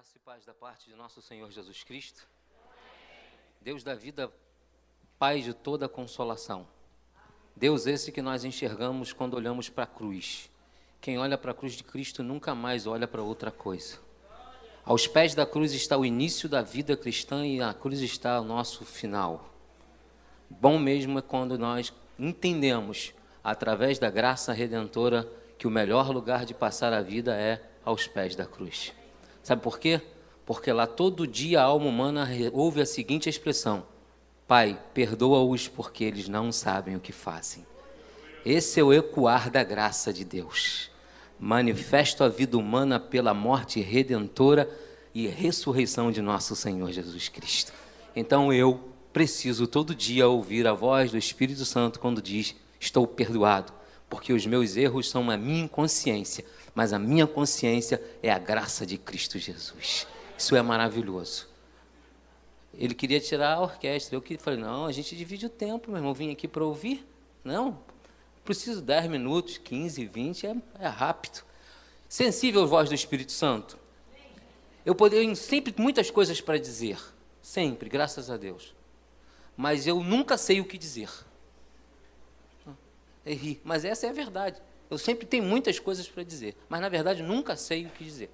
Graça e paz da parte de nosso Senhor Jesus Cristo. Deus da vida, Pai de toda consolação. Deus esse que nós enxergamos quando olhamos para a cruz. Quem olha para a cruz de Cristo nunca mais olha para outra coisa. Aos pés da cruz está o início da vida cristã e a cruz está o nosso final. Bom mesmo é quando nós entendemos, através da graça redentora, que o melhor lugar de passar a vida é aos pés da cruz. Sabe por quê? Porque lá todo dia a alma humana ouve a seguinte expressão: Pai, perdoa-os porque eles não sabem o que fazem. Esse é o ecoar da graça de Deus. Manifesto a vida humana pela morte redentora e ressurreição de nosso Senhor Jesus Cristo. Então eu preciso todo dia ouvir a voz do Espírito Santo quando diz: estou perdoado, porque os meus erros são a minha inconsciência, mas a minha consciência é a graça de Cristo Jesus. Isso é maravilhoso. Ele queria tirar a orquestra. Eu falei: não, a gente divide o tempo, meu irmão. Eu vim aqui para ouvir. Não, preciso 10 minutos, 15, 20, é rápido. Sensível à voz do Espírito Santo. Eu tenho sempre muitas coisas para dizer. Sempre, graças a Deus. Mas eu nunca sei o que dizer. Mas essa é a verdade. Eu sempre tenho muitas coisas para dizer, mas na verdade nunca sei o que dizer.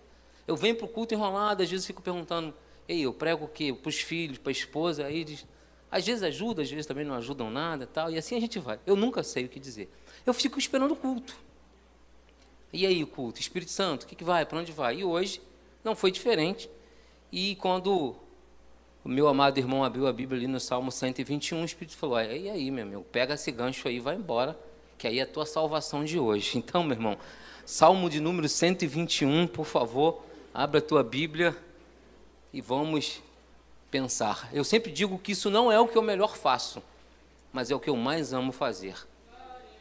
Eu venho para o culto enrolado, às vezes fico perguntando: eu prego o quê? Para os filhos, para a esposa? Aí diz, às vezes ajuda, às vezes também não ajudam nada, tal, e assim a gente vai. Eu nunca sei o que dizer. Eu fico esperando o culto. E aí o culto? Espírito Santo, o que vai? Para onde vai? E hoje não foi diferente. E quando o meu amado irmão abriu a Bíblia ali no Salmo 121, o Espírito falou: e aí, meu amigo, pega esse gancho aí e vai embora, que aí é a tua salvação de hoje. Então, meu irmão, Salmo de número 121, por favor, abra a tua Bíblia e vamos pensar. Eu sempre digo que isso não é o que eu melhor faço, mas é o que eu mais amo fazer,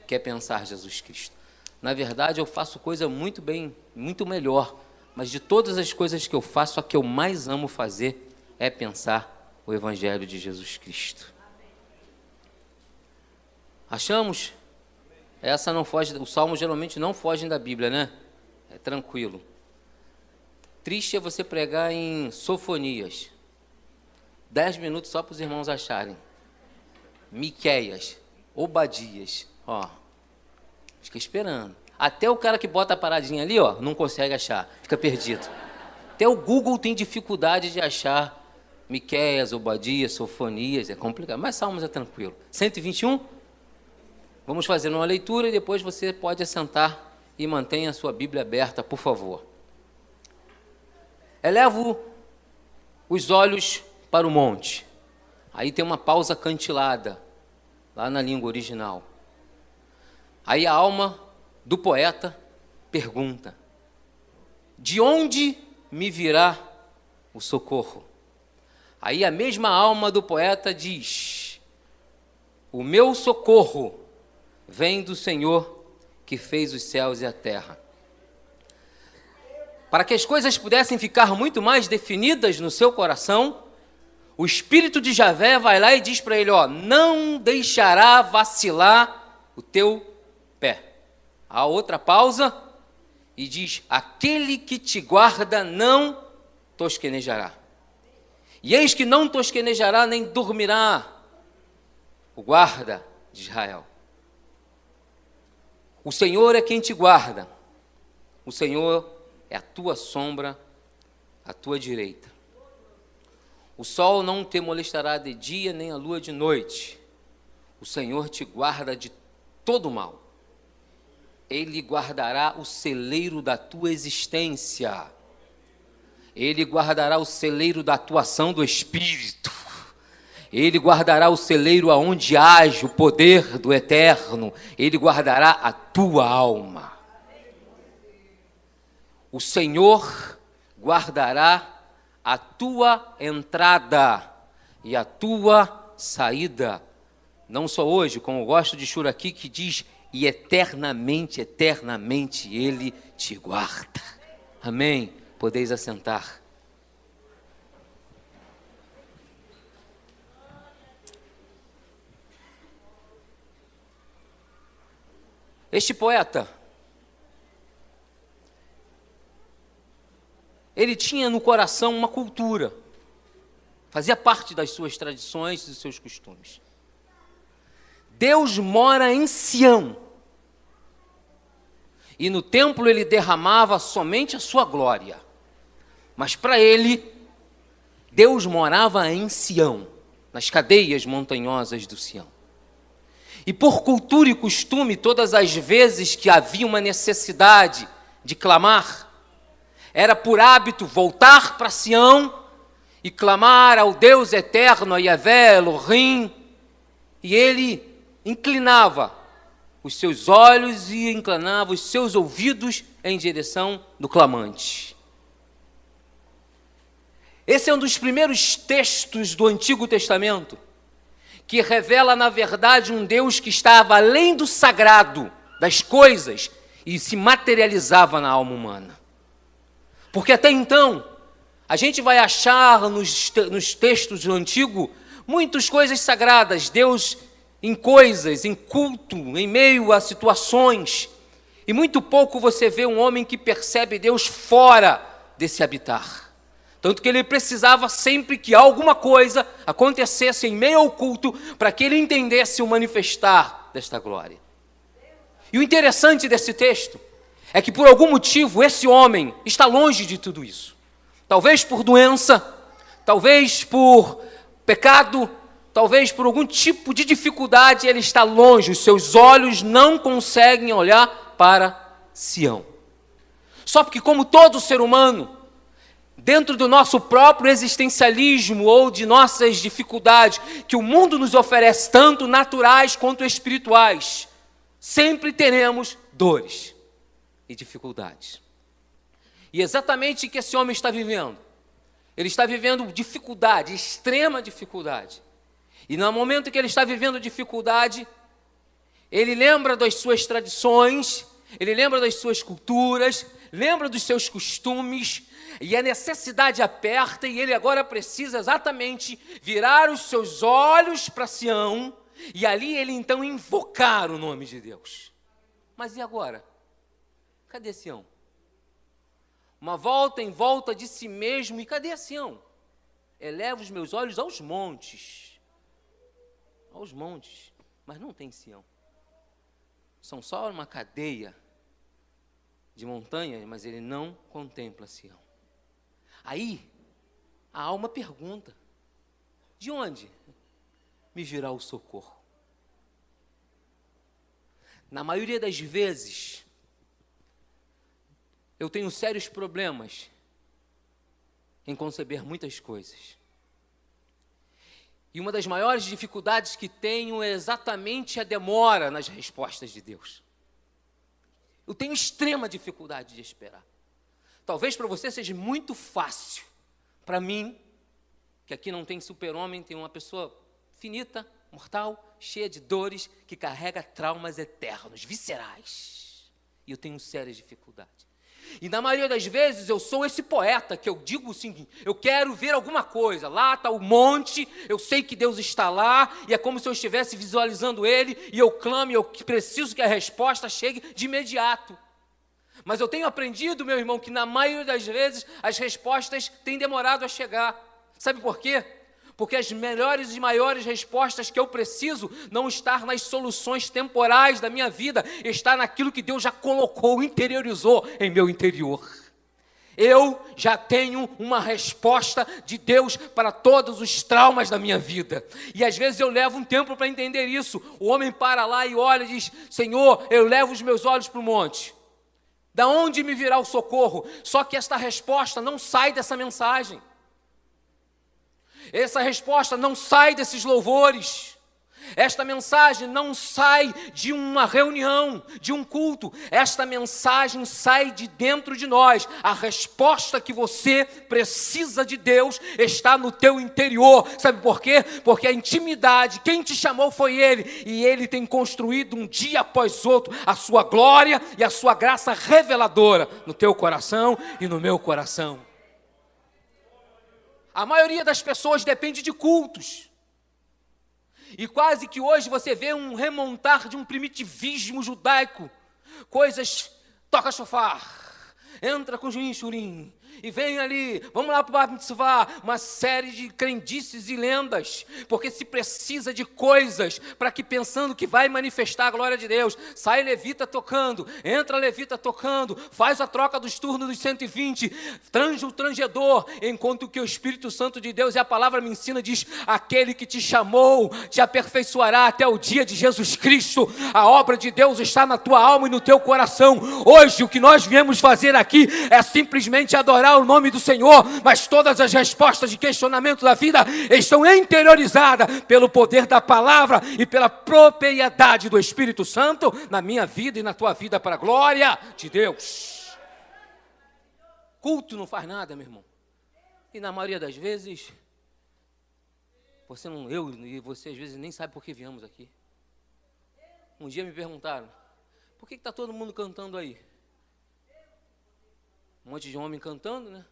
que é pensar Jesus Cristo. Na verdade, eu faço coisa muito bem, muito melhor, mas de todas as coisas que eu faço, a que eu mais amo fazer é pensar o Evangelho de Jesus Cristo. Achamos? Essa não foge, os salmos geralmente não fogem da Bíblia, né? É tranquilo. Triste é você pregar em Sofonias. 10 minutos só para os irmãos acharem. Miqueias, Obadias, fica esperando. Até o cara que bota a paradinha ali, não consegue achar, fica perdido. Até o Google tem dificuldade de achar Miqueias, Obadias, Sofonias, é complicado, mas Salmos é tranquilo. 121? Vamos fazer uma leitura e depois você pode assentar e mantenha a sua Bíblia aberta, por favor. Elevo os olhos para o monte. Aí tem uma pausa cantilada, lá na língua original. Aí a alma do poeta pergunta: de onde me virá o socorro? Aí a mesma alma do poeta diz: o meu socorro vem do Senhor que fez os céus e a terra. Para que as coisas pudessem ficar muito mais definidas no seu coração, o Espírito de Javé vai lá e diz para ele: não deixará vacilar o teu pé. Há outra pausa e diz: aquele que te guarda não tosquenejará. E eis que não tosquenejará nem dormirá o guarda de Israel. O Senhor é quem te guarda. O Senhor é a tua sombra, à tua direita. O sol não te molestará de dia, nem a lua de noite. O Senhor te guarda de todo mal. Ele guardará o celeiro da tua existência. Ele guardará o celeiro da tua ação do Espírito. Ele guardará o celeiro aonde age o poder do Eterno. Ele guardará a tua alma. O Senhor guardará a tua entrada e a tua saída. Não só hoje, como eu gosto de Shura aqui, que diz: e eternamente, eternamente Ele te guarda. Amém? Podeis assentar. Este poeta, ele tinha no coração uma cultura, fazia parte das suas tradições e dos seus costumes. Deus mora em Sião, e no templo ele derramava somente a sua glória, mas para ele, Deus morava em Sião, nas cadeias montanhosas do Sião. E por cultura e costume, todas as vezes que havia uma necessidade de clamar, era por hábito voltar para Sião e clamar ao Deus eterno, a Yahvé, Elohim, e ele inclinava os seus olhos e inclinava os seus ouvidos em direção do clamante. Esse é um dos primeiros textos do Antigo Testamento que revela, na verdade, um Deus que estava além do sagrado, das coisas, e se materializava na alma humana. Porque até então, a gente vai achar nos textos do Antigo muitas coisas sagradas, Deus em coisas, em culto, em meio a situações, e muito pouco você vê um homem que percebe Deus fora desse habitar. Tanto que ele precisava sempre que alguma coisa acontecesse em meio ao culto para que ele entendesse o manifestar desta glória. E o interessante desse texto é que por algum motivo esse homem está longe de tudo isso. Talvez por doença, talvez por pecado, talvez por algum tipo de dificuldade, ele está longe, os seus olhos não conseguem olhar para Sião. Só porque, como todo ser humano, dentro do nosso próprio existencialismo ou de nossas dificuldades, que o mundo nos oferece, tanto naturais quanto espirituais, sempre teremos dores e dificuldades. E exatamente o que esse homem está vivendo? Ele está vivendo dificuldade, extrema dificuldade. E no momento que ele está vivendo dificuldade, ele lembra das suas tradições, ele lembra das suas culturas, lembra dos seus costumes, e a necessidade aperta, e ele agora precisa exatamente virar os seus olhos para Sião, e ali ele então invocar o nome de Deus. Mas e agora? Cadê Sião? Uma volta em volta de si mesmo, e cadê Sião? Elevo os meus olhos aos montes, mas não tem Sião. São só uma cadeia de montanhas, mas ele não contempla Sião. Aí, a alma pergunta, de onde me virá o socorro? Na maioria das vezes, eu tenho sérios problemas em conceber muitas coisas. E uma das maiores dificuldades que tenho é exatamente a demora nas respostas de Deus. Eu tenho extrema dificuldade de esperar. Talvez para você seja muito fácil. Para mim, que aqui não tem super-homem, tem uma pessoa finita, mortal, cheia de dores, que carrega traumas eternos, viscerais. E eu tenho sérias dificuldades. E na maioria das vezes eu sou esse poeta que eu digo o seguinte: eu quero ver alguma coisa, lá está o monte, eu sei que Deus está lá, e é como se eu estivesse visualizando Ele, e eu clamo, e eu preciso que a resposta chegue de imediato. Mas eu tenho aprendido, meu irmão, que na maioria das vezes as respostas têm demorado a chegar. Sabe por quê? Porque as melhores e maiores respostas que eu preciso não estão nas soluções temporais da minha vida, está naquilo que Deus já colocou, interiorizou em meu interior. Eu já tenho uma resposta de Deus para todos os traumas da minha vida. E às vezes eu levo um tempo para entender isso. O homem para lá e olha e diz: Senhor, eu levo os meus olhos para o monte. Da onde me virá o socorro? Só que esta resposta não sai dessa mensagem. Essa resposta não sai desses louvores. Esta mensagem não sai de uma reunião, de um culto. Esta mensagem sai de dentro de nós. A resposta que você precisa de Deus está no teu interior. Sabe por quê? Porque a intimidade, quem te chamou foi Ele. E Ele tem construído um dia após outro a sua glória e a sua graça reveladora no teu coração e no meu coração. A maioria das pessoas depende de cultos. E quase que hoje você vê um remontar de um primitivismo judaico. Coisas, toca chofar, entra com juim churim, E vem ali, vamos lá para o Bar Mitzvah, uma série de crendices e lendas, porque se precisa de coisas para que pensando que vai manifestar a glória de Deus, sai levita tocando, entra levita tocando, faz a troca dos turnos dos 120, trange o trangedor, enquanto que o Espírito Santo de Deus, e a palavra me ensina, diz, aquele que te chamou, te aperfeiçoará até o dia de Jesus Cristo. A obra de Deus está na tua alma e no teu coração. Hoje o que nós viemos fazer aqui é simplesmente adorar o nome do Senhor, mas todas as respostas de questionamento da vida estão interiorizadas pelo poder da palavra e pela propriedade do Espírito Santo na minha vida e na tua vida, para a glória de Deus. Culto não faz nada, meu irmão. E na maioria das vezes, eu e você às vezes nem sabe por que viemos aqui. Um dia me perguntaram, por que está todo mundo cantando aí? Um monte de homem cantando, né?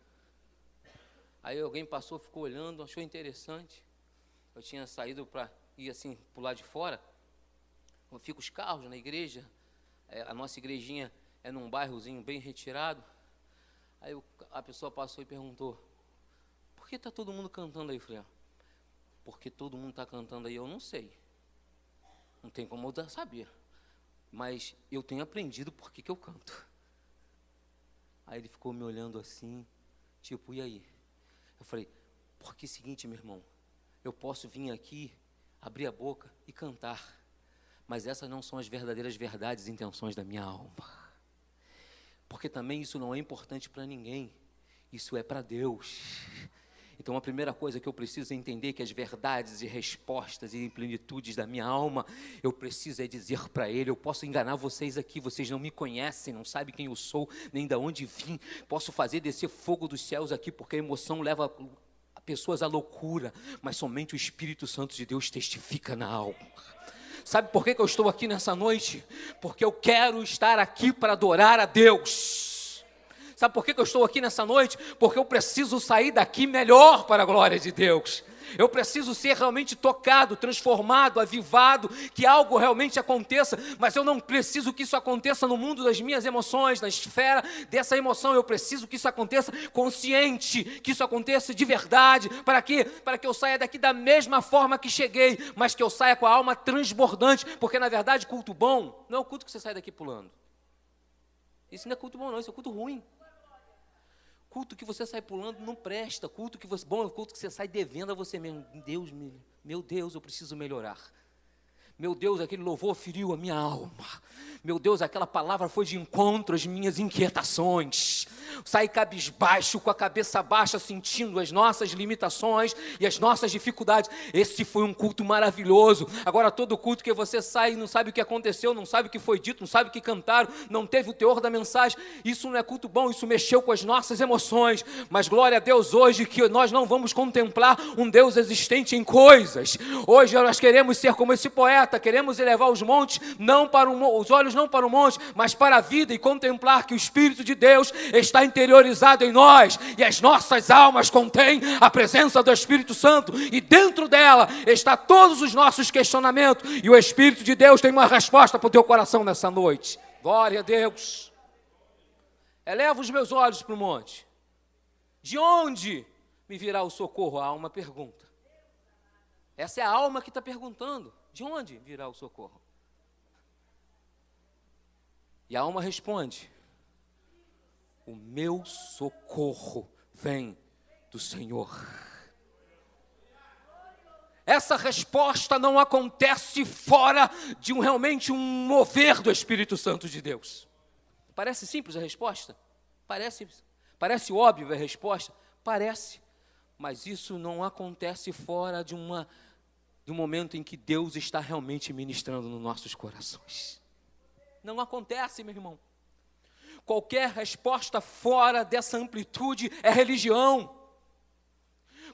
Aí alguém passou, ficou olhando, achou interessante. Eu tinha saído para ir assim, para o lado de fora. Ficam os carros na igreja. A nossa igrejinha é num bairrozinho bem retirado. Aí a pessoa passou e perguntou, por que está todo mundo cantando aí? Eu falei, porque todo mundo está cantando aí, eu não sei. Não tem como eu saber. Mas eu tenho aprendido por que eu canto. Aí ele ficou me olhando assim, tipo, e aí? Eu falei, porque é o seguinte, meu irmão, eu posso vir aqui, abrir a boca e cantar, mas essas não são as verdadeiras verdades e intenções da minha alma. Porque também isso não é importante para ninguém, isso é para Deus. Então a primeira coisa que eu preciso é entender que as verdades e respostas e plenitudes da minha alma, eu preciso é dizer para Ele. Eu posso enganar vocês aqui, vocês não me conhecem, não sabem quem eu sou, nem de onde vim. Posso fazer descer fogo dos céus aqui, porque a emoção leva pessoas à loucura, mas somente o Espírito Santo de Deus testifica na alma. Sabe por que eu estou aqui nessa noite? Porque eu quero estar aqui para adorar a Deus. Sabe por que eu estou aqui nessa noite? Porque eu preciso sair daqui melhor para a glória de Deus. Eu preciso ser realmente tocado, transformado, avivado, que algo realmente aconteça, mas eu não preciso que isso aconteça no mundo das minhas emoções, na esfera dessa emoção. Eu preciso que isso aconteça consciente, que isso aconteça de verdade. Para quê? Para que eu saia daqui da mesma forma que cheguei, mas que eu saia com a alma transbordante, porque na verdade culto bom não é o culto que você sai daqui pulando. Isso não é culto bom não, isso é culto ruim. Culto que você sai pulando não presta. Culto que você, bom é o culto que você sai devendo a você mesmo. Meu Deus, eu preciso melhorar. Meu Deus, aquele louvor feriu a minha alma. Meu Deus, aquela palavra foi de encontro às minhas inquietações. Sai cabisbaixo, com a cabeça baixa, sentindo as nossas limitações e as nossas dificuldades. Esse foi um culto maravilhoso. Agora todo culto que você sai e não sabe o que aconteceu, não sabe o que foi dito, não sabe o que cantaram, não teve o teor da mensagem, isso não é culto bom, isso mexeu com as nossas emoções. Mas glória a Deus hoje que nós não vamos contemplar um Deus existente em coisas. Hoje nós queremos ser como esse poeta, queremos elevar os montes, os olhos não para o monte, mas para a vida, e contemplar que o Espírito de Deus está interiorizado em nós, e as nossas almas contêm a presença do Espírito Santo, e dentro dela está todos os nossos questionamentos, e o Espírito de Deus tem uma resposta para o teu coração nessa noite. Glória a Deus. Eleva os meus olhos para o monte. De onde me virá o socorro? A alma pergunta. Essa é a alma que está perguntando. De onde virá o socorro? E a alma responde: o meu socorro vem do Senhor. Essa resposta não acontece fora de realmente um mover do Espírito Santo de Deus. Parece simples a resposta? Parece óbvio a resposta? Parece. Mas isso não acontece fora de um momento em que Deus está realmente ministrando nos nossos corações. Não acontece, meu irmão. Qualquer resposta fora dessa amplitude é religião.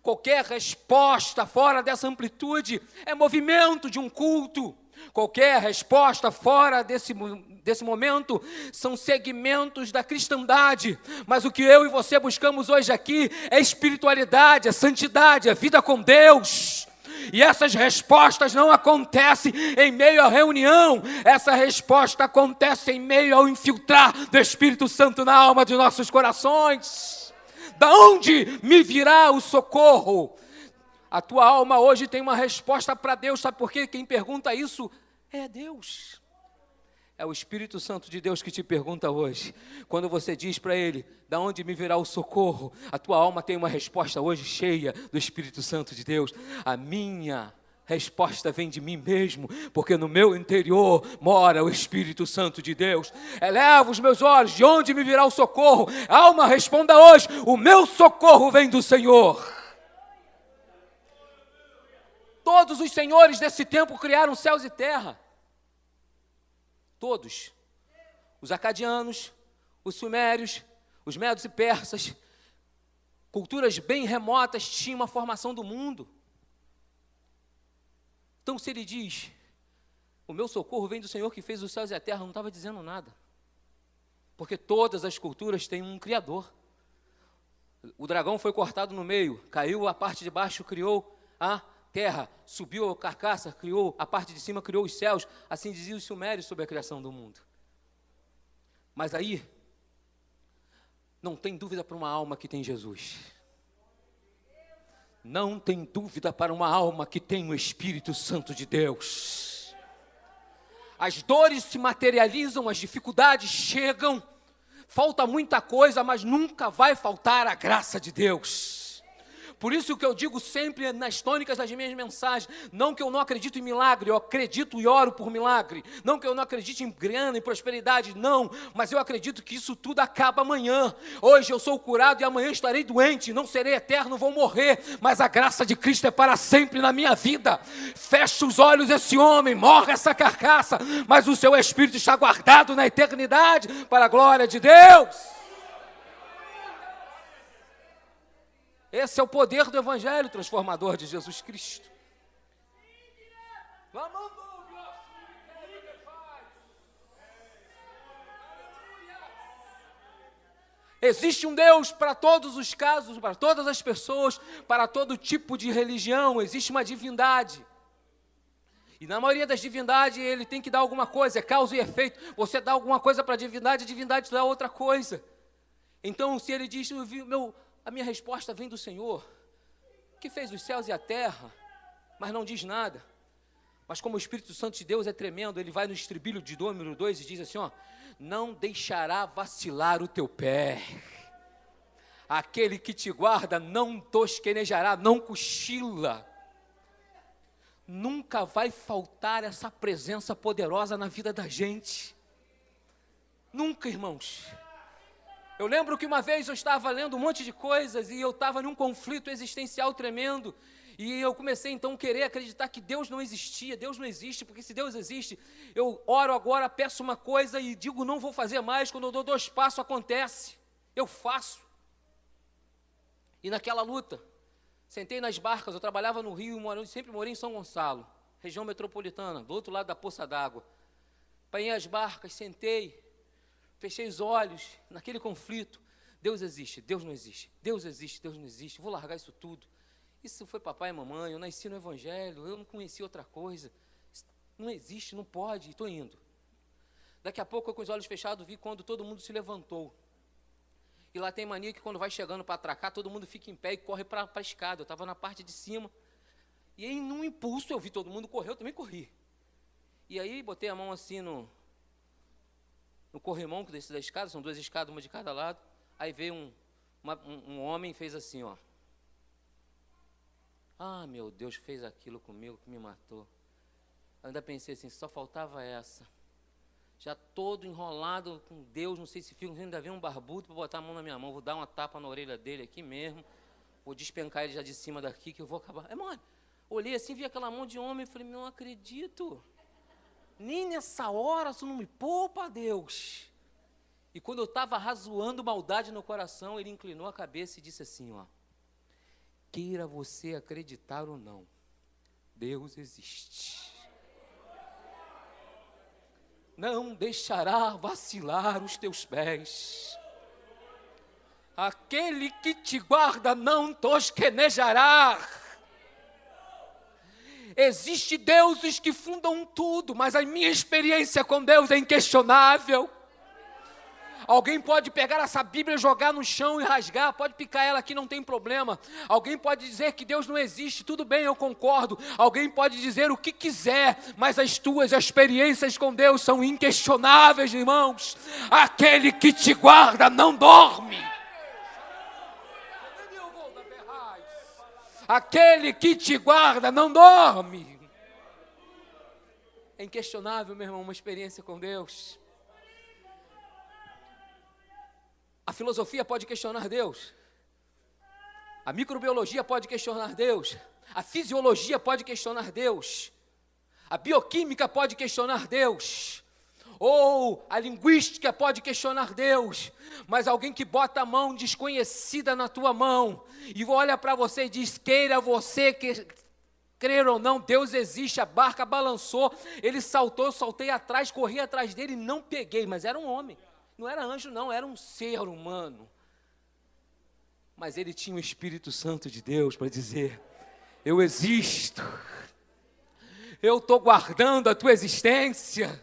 Qualquer resposta fora dessa amplitude é movimento de um culto. Qualquer resposta fora desse momento são segmentos da cristandade. Mas o que eu e você buscamos hoje aqui é espiritualidade, é santidade, é vida com Deus. E essas respostas não acontecem em meio à reunião. Essa resposta acontece em meio ao infiltrar do Espírito Santo na alma de nossos corações. Da onde me virá o socorro? A tua alma hoje tem uma resposta para Deus, sabe por quê? Quem pergunta isso é Deus. É o Espírito Santo de Deus que te pergunta hoje. Quando você diz para Ele, da onde me virá o socorro? A tua alma tem uma resposta hoje cheia do Espírito Santo de Deus. A minha resposta vem de mim mesmo, porque no meu interior mora o Espírito Santo de Deus. Eleva os meus olhos, de onde me virá o socorro? Alma, responda hoje, o meu socorro vem do Senhor. Todos os senhores desse tempo criaram céus e terra. Todos. Os acadianos, os sumérios, os medos e persas, culturas bem remotas tinham uma formação do mundo. Então, se ele diz, o meu socorro vem do Senhor que fez os céus e a terra, não estava dizendo nada. Porque todas as culturas têm um Criador. O dragão foi cortado no meio, caiu a parte de baixo, criou a terra, subiu a carcaça, criou a parte de cima, criou os céus. Assim diziam os sumérios sobre a criação do mundo. Mas aí, não tem dúvida para uma alma que tem Jesus. Não tem dúvida para uma alma que tem o Espírito Santo de Deus. As dores se materializam, as dificuldades chegam, falta muita coisa, mas nunca vai faltar a graça de Deus. Por isso que eu digo sempre nas tônicas das minhas mensagens, não que eu não acredito em milagre, eu acredito e oro por milagre. Não que eu não acredite em grana, em prosperidade, não. Mas eu acredito que isso tudo acaba amanhã. Hoje eu sou curado e amanhã estarei doente, não serei eterno, vou morrer. Mas a graça de Cristo é para sempre na minha vida. Fecha os olhos esse homem, morre essa carcaça, mas o seu espírito está guardado na eternidade para a glória de Deus. Esse é o poder do Evangelho transformador de Jesus Cristo. Existe um Deus para todos os casos, para todas as pessoas, para todo tipo de religião. Existe uma divindade. E na maioria das divindades ele tem que dar alguma coisa, é causa e efeito. Você dá alguma coisa para a divindade dá outra coisa. Então, se ele diz, a minha resposta vem do Senhor, que fez os céus e a terra, mas não diz nada. Mas como o Espírito Santo de Deus é tremendo, ele vai no estribilho de número 2 e diz assim, não deixará vacilar o teu pé. Aquele que te guarda não tosquenejará, não cochila. Nunca vai faltar essa presença poderosa na vida da gente. Nunca, irmãos. Eu lembro que uma vez eu estava lendo um monte de coisas e eu estava num conflito existencial tremendo. E eu comecei então a querer acreditar que Deus não existia, Deus não existe, porque se Deus existe, eu oro agora, peço uma coisa e digo não vou fazer mais, quando eu dou 2 passos acontece, eu faço. E naquela luta, sentei nas barcas, eu trabalhava no Rio, sempre morei em São Gonçalo, região metropolitana, do outro lado da poça d'água. Apanhei as barcas, sentei, fechei os olhos, naquele conflito, Deus existe, Deus não existe, Deus existe, Deus não existe, vou largar isso tudo. Isso foi papai e mamãe, eu nasci no Evangelho, eu não conheci outra coisa, não existe, não pode, estou indo. Daqui a pouco, eu com os olhos fechados, vi quando todo mundo se levantou. E lá tem mania que quando vai chegando para atracar, todo mundo fica em pé e corre para a escada. Eu estava na parte de cima, e aí num impulso eu vi todo mundo correr, eu também corri. E aí botei a mão assim no corrimão que desce da escada, são 2 escadas, uma de cada lado. Aí veio um homem e fez assim, Ah, meu Deus, fez aquilo comigo que me matou. Eu ainda pensei assim, só faltava essa. Já todo enrolado com Deus, não sei se fica, ainda vem um barbudo para botar a mão na minha mão. Vou dar uma tapa na orelha dele aqui mesmo. Vou despencar ele já de cima daqui que eu vou acabar. Mano, olhei assim, vi aquela mão de homem e falei, não acredito. Nem nessa hora tu não me poupa, Deus. E quando eu estava razoando maldade no coração, ele inclinou a cabeça e disse assim, queira você acreditar ou não, Deus existe. Não deixará vacilar os teus pés. Aquele que te guarda não tosquenejará. Existem deuses que fundam tudo, mas a minha experiência com Deus é inquestionável. Alguém pode pegar essa Bíblia, jogar no chão e rasgar, pode picar ela aqui, não tem problema. Alguém pode dizer que Deus não existe, tudo bem, eu concordo. Alguém pode dizer o que quiser, mas as tuas experiências com Deus são inquestionáveis, irmãos. Aquele que te guarda não dorme. Aquele que te guarda não dorme. É inquestionável, meu irmão, uma experiência com Deus. A filosofia pode questionar Deus. A microbiologia pode questionar Deus. A fisiologia pode questionar Deus. A bioquímica pode questionar Deus. Ou a linguística pode questionar Deus. Mas alguém que bota a mão desconhecida na tua mão e olha para você e diz, queira você crer ou não, Deus existe, a barca balançou, ele saltou, eu saltei atrás, corri atrás dele e não peguei, mas era um homem. Não era anjo não, era um ser humano. Mas ele tinha o Espírito Santo de Deus para dizer, eu existo. Eu estou guardando a tua existência.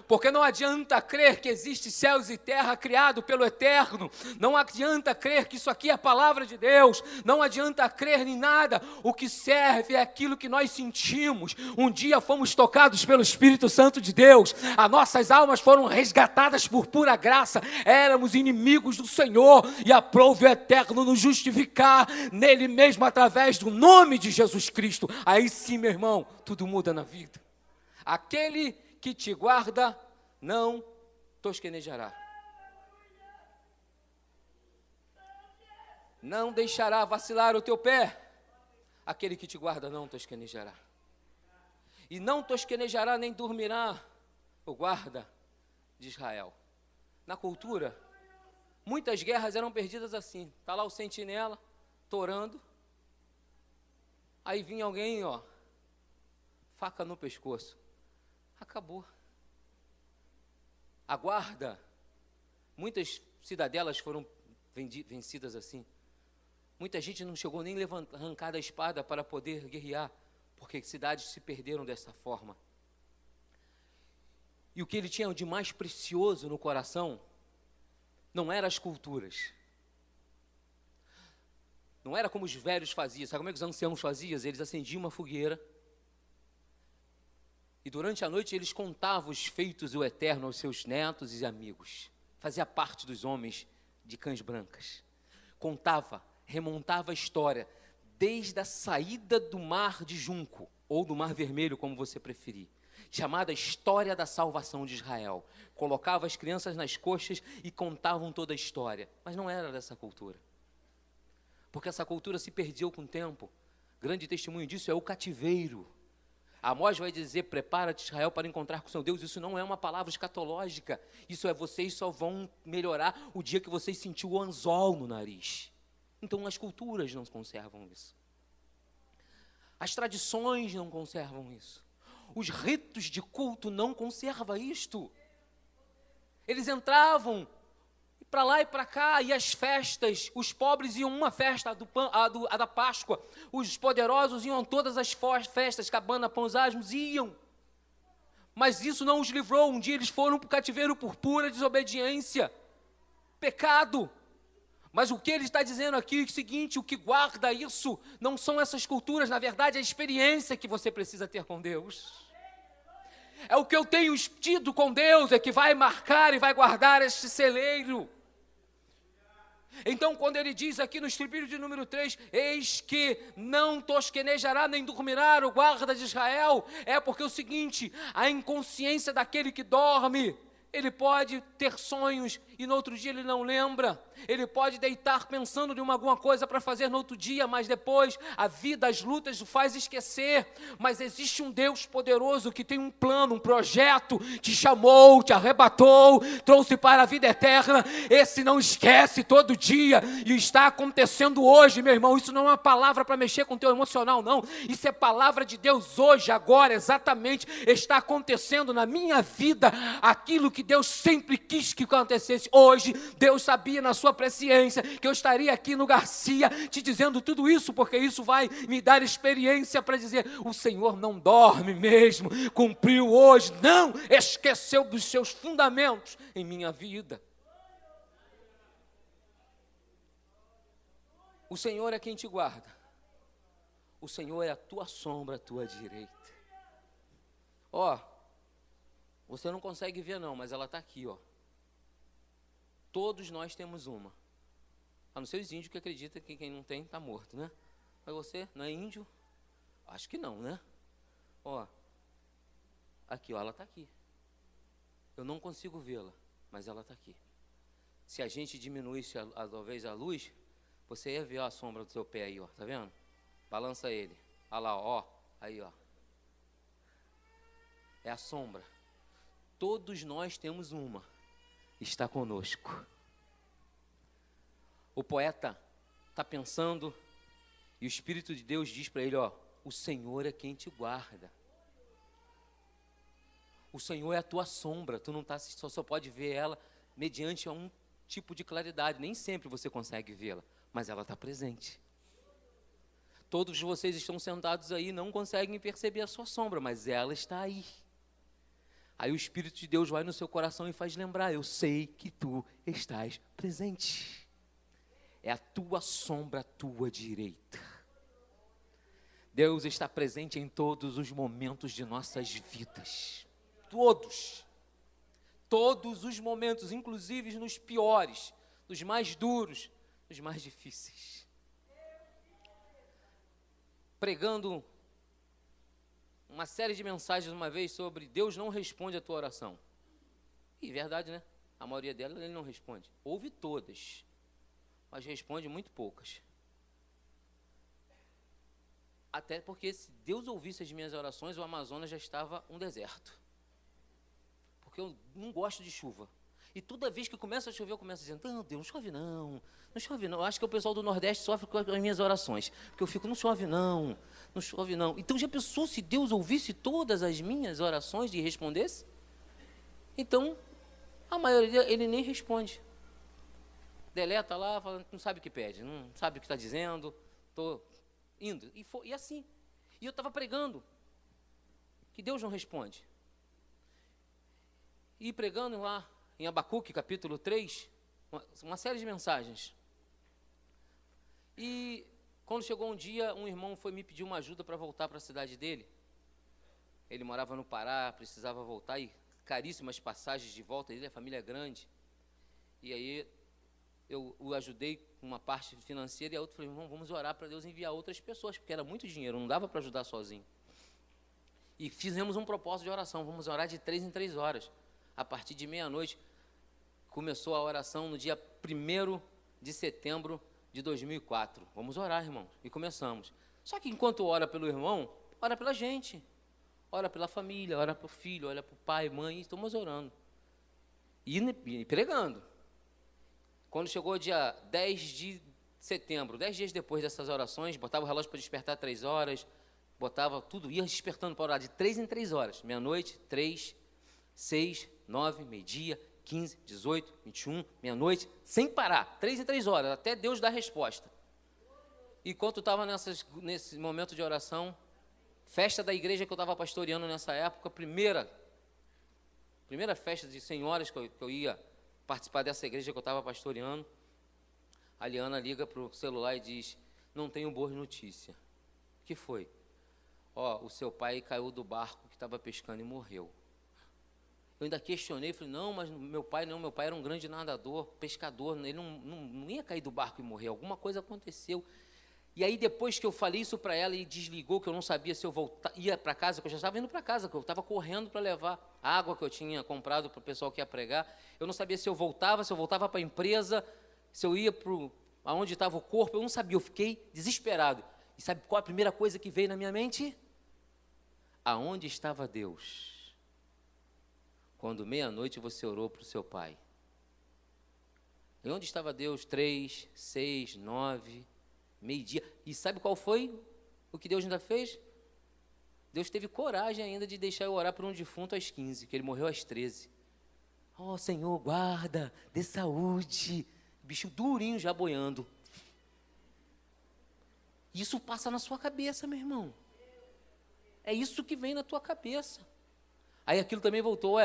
Porque não adianta crer que existe céus e terra criado pelo Eterno. Não adianta crer que isso aqui é a palavra de Deus. Não adianta crer em nada. O que serve é aquilo que nós sentimos. Um dia fomos tocados pelo Espírito Santo de Deus. As nossas almas foram resgatadas por pura graça. Éramos inimigos do Senhor. E aprove o Eterno nos justificar nele mesmo através do nome de Jesus Cristo. Aí sim, meu irmão, tudo muda na vida. Aquele que te guarda não tosquenejará. Não deixará vacilar o teu pé. Aquele que te guarda não tosquenejará. E não tosquenejará nem dormirá o guarda de Israel. Na cultura, muitas guerras eram perdidas assim. Está lá o sentinela, torando. Aí vinha alguém, faca no pescoço. Acabou. A guarda, muitas cidadelas foram vencidas assim. Muita gente não chegou nem a arrancar da espada para poder guerrear, porque cidades se perderam dessa forma. E o que ele tinha de mais precioso no coração não eram as culturas. Não era como os velhos faziam. Sabe como é que os anciãos faziam? Eles acendiam uma fogueira. E durante a noite eles contavam os feitos do Eterno aos seus netos e amigos. Fazia parte dos homens de cães brancas. Contava, remontava a história, desde a saída do mar de Junco, ou do mar vermelho, como você preferir, chamada História da Salvação de Israel. Colocava as crianças nas coxas e contavam toda a história. Mas não era dessa cultura. Porque essa cultura se perdeu com o tempo. Grande testemunho disso é o cativeiro. Amós vai dizer, prepara-te Israel para encontrar com seu Deus. Isso não é uma palavra escatológica. Isso é, vocês só vão melhorar o dia que vocês sentirem o anzol no nariz. Então as culturas não conservam isso. As tradições não conservam isso. Os ritos de culto não conservam isto. Eles entravam para lá e para cá, e as festas, os pobres iam uma festa, a da Páscoa, os poderosos iam a todas as festas, cabana, pães asmos, iam. Mas isso não os livrou. Um dia eles foram para o cativeiro por pura desobediência, pecado. Mas o que ele está dizendo aqui é o seguinte, o que guarda isso não são essas culturas, na verdade é a experiência que você precisa ter com Deus. É o que eu tenho tido com Deus, é que vai marcar e vai guardar este celeiro. Então, quando ele diz aqui no estribilho de número 3, eis que não tosquenejará nem dormirá o guarda de Israel, é porque é o seguinte, a inconsciência daquele que dorme, ele pode ter sonhos e no outro dia ele não lembra. Ele pode deitar pensando em alguma coisa para fazer no outro dia, mas depois a vida, as lutas o faz esquecer. Mas existe um Deus poderoso que tem um plano, um projeto, te chamou, te arrebatou, trouxe para a vida eterna. Esse não esquece todo dia e está acontecendo hoje, meu irmão. Isso não é uma palavra para mexer com o teu emocional, não. Isso é palavra de Deus hoje, agora, exatamente. Está acontecendo na minha vida aquilo que Deus sempre quis que acontecesse. Hoje, Deus sabia na sua presciência que eu estaria aqui no Garcia te dizendo tudo isso, porque isso vai me dar experiência para dizer, o Senhor não dorme mesmo, cumpriu hoje, não esqueceu dos seus fundamentos em minha vida. O Senhor é quem te guarda. O Senhor é a tua sombra, a tua direita. Ó, você não consegue ver não, mas ela está aqui, ó. Todos nós temos uma. A não ser os índios que acreditam que quem não tem está morto, né? Mas você não é índio? Acho que não, né? Ó, aqui, ó, ela está aqui. Eu não consigo vê-la, mas ela está aqui. Se a gente diminuísse talvez a luz, você ia ver ó, a sombra do seu pé aí, ó, tá vendo? Balança ele. Olha lá, ó, aí, ó. É a sombra. Todos nós temos uma. Está conosco. O poeta está pensando e o Espírito de Deus diz para ele, ó, o Senhor é quem te guarda. O Senhor é a tua sombra, tu não tá, só pode ver ela mediante a um tipo de claridade. Nem sempre você consegue vê-la, mas ela está presente. Todos vocês estão sentados aí e não conseguem perceber a sua sombra, mas ela está aí. Aí o Espírito de Deus vai no seu coração e faz lembrar, eu sei que tu estás presente. É a tua sombra, a tua direita. Deus está presente em todos os momentos de nossas vidas. Todos. Todos os momentos, inclusive nos piores, nos mais duros, nos mais difíceis. Pregando uma série de mensagens uma vez sobre Deus não responde a tua oração. E verdade, né? A maioria delas ele não responde. Ouve todas, mas responde muito poucas. Até porque se Deus ouvisse as minhas orações, o Amazonas já estava um deserto. Porque eu não gosto de chuva. E toda vez que começa a chover, eu começo dizendo, não, Deus, não chove não, não chove não. Eu acho que o pessoal do Nordeste sofre com as minhas orações. Porque eu fico, não chove não, não chove não. Então já pensou se Deus ouvisse todas as minhas orações e respondesse? Então, a maioria, ele nem responde. Deleta lá, fala, não sabe o que pede, não sabe o que está dizendo, estou indo. E assim. E eu estava pregando que Deus não responde. E pregando lá em Abacuque, capítulo 3, uma série de mensagens. E quando chegou um dia, um irmão foi me pedir uma ajuda para voltar para a cidade dele. Ele morava no Pará, precisava voltar, e caríssimas passagens de volta, ele, a família é grande. E aí eu o ajudei com uma parte financeira, e a outra falei, irmão, vamos orar para Deus enviar outras pessoas, porque era muito dinheiro, não dava para ajudar sozinho. E fizemos um propósito de oração, vamos orar de 3 em 3 horas. A partir de meia-noite, começou a oração no dia 1º de setembro de 2004. Vamos orar, irmãos. E começamos. Só que enquanto ora pelo irmão, ora pela gente. Ora pela família, ora para o filho, ora para o pai, mãe, e estamos orando. E pregando. Quando chegou o dia 10 de setembro, 10 dias depois dessas orações, botava o relógio para despertar 3 horas, botava tudo, ia despertando para orar de 3 em 3 horas. Meia-noite, 3, 6, 9, meio-dia, 15, 18, 21, meia-noite, sem parar, 3 em 3 horas, até Deus dar resposta. E enquanto estava nesse momento de oração, festa da igreja que eu estava pastoreando nessa época, primeira festa de senhoras que eu ia participar dessa igreja que eu estava pastoreando, a Liana liga para o celular e diz, não tenho boa notícia. O que foi? Ó, o seu pai caiu do barco que estava pescando e morreu. Eu ainda questionei, falei, não, mas meu pai era um grande nadador, pescador, ele não ia cair do barco e morrer, alguma coisa aconteceu. E aí depois que eu falei isso para ela e desligou, que eu não sabia se eu ia para casa, que eu já estava indo para casa, que eu estava correndo para levar a água que eu tinha comprado para o pessoal que ia pregar, eu não sabia se eu voltava para a empresa, se eu ia para aonde estava o corpo, eu não sabia, eu fiquei desesperado. E sabe qual a primeira coisa que veio na minha mente? Aonde estava Deus? Quando meia-noite você orou para o seu pai. E onde estava Deus? 3, 6, 9, meio-dia. E sabe qual foi o que Deus ainda fez? Deus teve coragem ainda de deixar eu orar por um defunto às 15, que ele morreu às 13. Ó, Senhor, guarda, dê saúde. Bicho durinho já boiando. Isso passa na sua cabeça, meu irmão. É isso que vem na tua cabeça. Aí aquilo também voltou,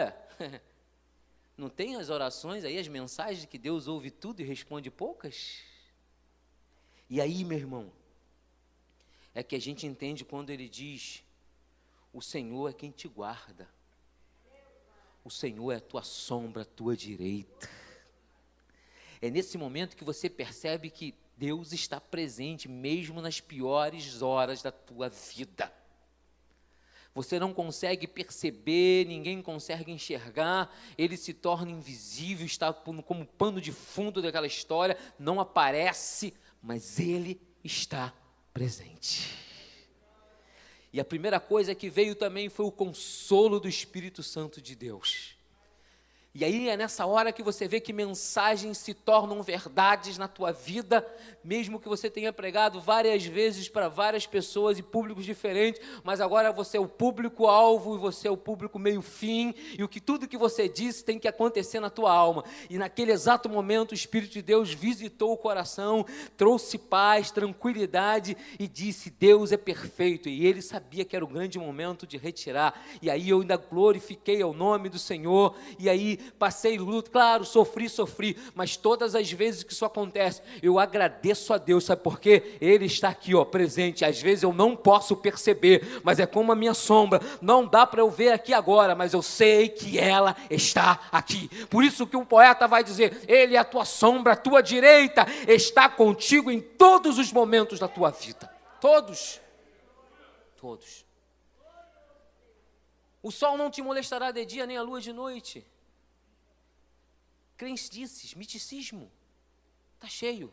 não tem as orações aí, as mensagens que Deus ouve tudo e responde poucas? E aí, meu irmão, é que a gente entende quando ele diz: o Senhor é quem te guarda, o Senhor é a tua sombra, a tua direita. É nesse momento que você percebe que Deus está presente mesmo nas piores horas da tua vida. Você não consegue perceber, ninguém consegue enxergar, ele se torna invisível, está como pano de fundo daquela história, não aparece, mas ele está presente. E a primeira coisa que veio também foi o consolo do Espírito Santo de Deus. E aí é nessa hora que você vê que mensagens se tornam verdades na tua vida, mesmo que você tenha pregado várias vezes para várias pessoas e públicos diferentes, mas agora você é o público-alvo e você é o público meio-fim, e tudo que você disse tem que acontecer na tua alma. E naquele exato momento o Espírito de Deus visitou o coração, trouxe paz, tranquilidade e disse: Deus é perfeito. E ele sabia que era o grande momento de retirar. E aí eu ainda glorifiquei ao nome do Senhor, e aí passei luto, claro, sofri, mas todas as vezes que isso acontece, eu agradeço a Deus, sabe por quê? Ele está aqui, presente. Às vezes eu não posso perceber, mas é como a minha sombra, não dá para eu ver aqui agora, mas eu sei que ela está aqui. Por isso que um poeta vai dizer: ele é a tua sombra, a tua direita, está contigo em todos os momentos da tua vida. Todos. O sol não te molestará de dia, nem a lua de noite. Crendices, miticismo, está cheio.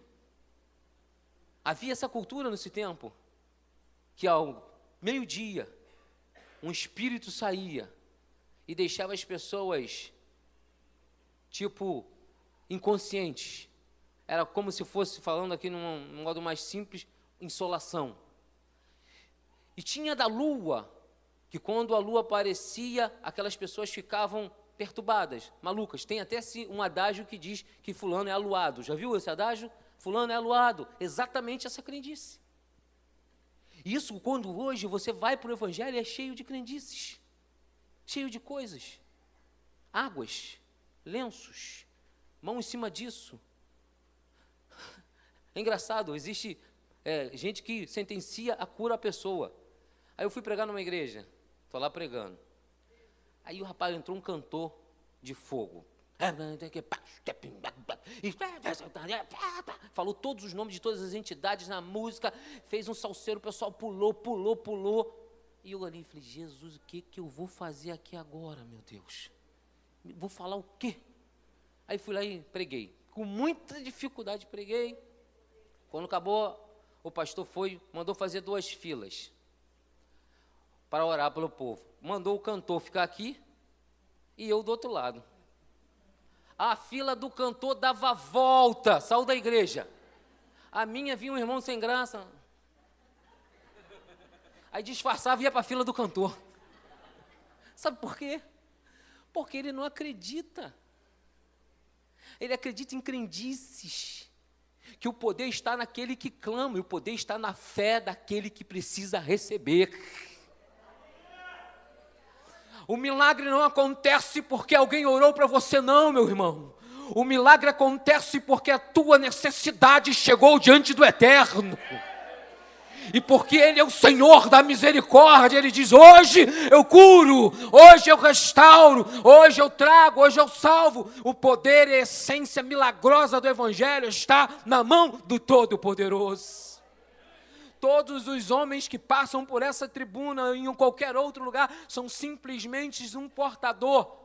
Havia essa cultura nesse tempo, que ao meio-dia, um espírito saía e deixava as pessoas, inconscientes. Era como se fosse, falando aqui num modo mais simples, insolação. E tinha da lua, que quando a lua aparecia, aquelas pessoas ficavam perturbadas, malucas. Tem até um adágio que diz que fulano é aluado. Já viu esse adágio? Fulano é aluado. Exatamente essa crendice. Isso quando hoje você vai para o Evangelho, é cheio de crendices, cheio de coisas, águas, lenços, mão em cima disso. É engraçado, existe gente que sentencia a cura à pessoa. Aí eu fui pregar numa igreja, estou lá pregando. Aí o rapaz entrou um cantor de fogo. Falou todos os nomes de todas as entidades na música, fez um salseiro, o pessoal pulou. E eu ali falei: Jesus, o que eu vou fazer aqui agora, meu Deus? Vou falar o quê? Aí fui lá e preguei. Com muita dificuldade preguei. Quando acabou, o pastor mandou fazer 2 filas para orar pelo povo. Mandou o cantor ficar aqui e eu do outro lado. A fila do cantor dava volta, saiu da igreja. A minha vinha um irmão sem graça. Aí disfarçava e ia para a fila do cantor. Sabe por quê? Porque ele não acredita. Ele acredita em crendices. Que o poder está naquele que clama, e o poder está na fé daquele que precisa receber. O milagre não acontece porque alguém orou para você, não, meu irmão. O milagre acontece porque a tua necessidade chegou diante do Eterno. E porque Ele é o Senhor da misericórdia, Ele diz: hoje eu curo, hoje eu restauro, hoje eu trago, hoje eu salvo. O poder e a essência milagrosa do Evangelho está na mão do Todo-Poderoso. Todos os homens que passam por essa tribuna em qualquer outro lugar são simplesmente um portador.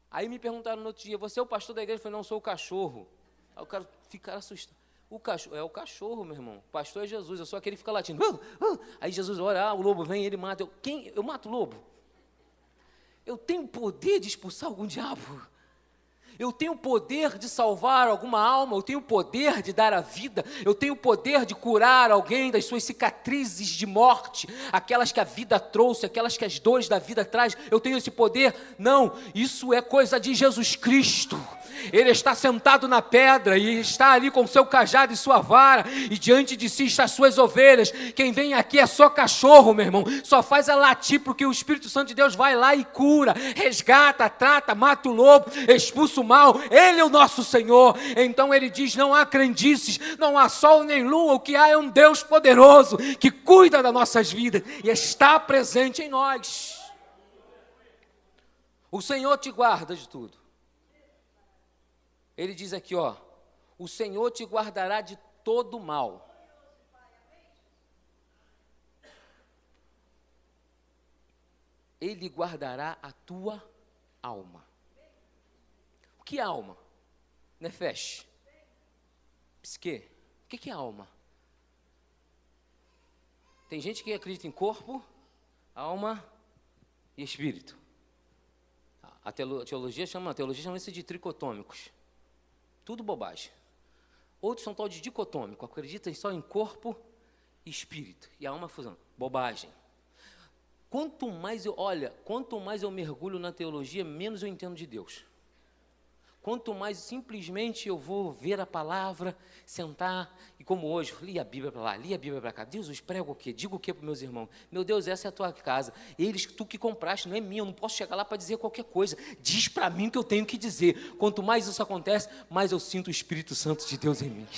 Aí me perguntaram no outro dia: você é o pastor da igreja? Eu falei: não, sou o cachorro. Aí o cara fica assustado. O cachorro é o cachorro, meu irmão. O pastor é Jesus, eu sou aquele que fica latindo. Aí Jesus olha: o lobo vem, ele mata. Eu mato o lobo? Eu tenho poder de expulsar algum diabo? Eu tenho poder de salvar alguma alma, eu tenho poder de dar a vida, eu tenho poder de curar alguém das suas cicatrizes de morte, aquelas que a vida trouxe, aquelas que as dores da vida traz. Eu tenho esse poder? Não, isso é coisa de Jesus Cristo. Ele está sentado na pedra e está ali com seu cajado e sua vara, e diante de si estão as suas ovelhas. Quem vem aqui é só cachorro, meu irmão, só faz a latir, porque o Espírito Santo de Deus vai lá e cura, resgata, trata, mata o lobo, expulsa o mal. Ele é o nosso Senhor. Então ele diz: não há crendices, não há sol nem lua, o que há é um Deus poderoso, que cuida das nossas vidas e está presente em nós. O Senhor te guarda de tudo. Ele diz aqui, ó: o Senhor te guardará de todo mal. Ele guardará a tua alma. O que é alma? Nefesh. Psique. O que é alma? Tem gente que acredita em corpo, alma e espírito. A teologia chama isso de tricotômicos. Tudo bobagem. Outros são tal de dicotômico, acreditam só em corpo e espírito. E a alma fusão. Bobagem. Quanto mais eu mergulho na teologia, menos eu entendo de Deus. Quanto mais simplesmente eu vou ver a palavra, sentar, e como hoje, li a Bíblia para lá, li a Bíblia para cá. Deus, prego o quê? Digo o quê para meus irmãos? Meu Deus, essa é a tua casa. Tu que compraste, não é minha, eu não posso chegar lá para dizer qualquer coisa. Diz para mim o que eu tenho que dizer. Quanto mais isso acontece, mais eu sinto o Espírito Santo de Deus em mim.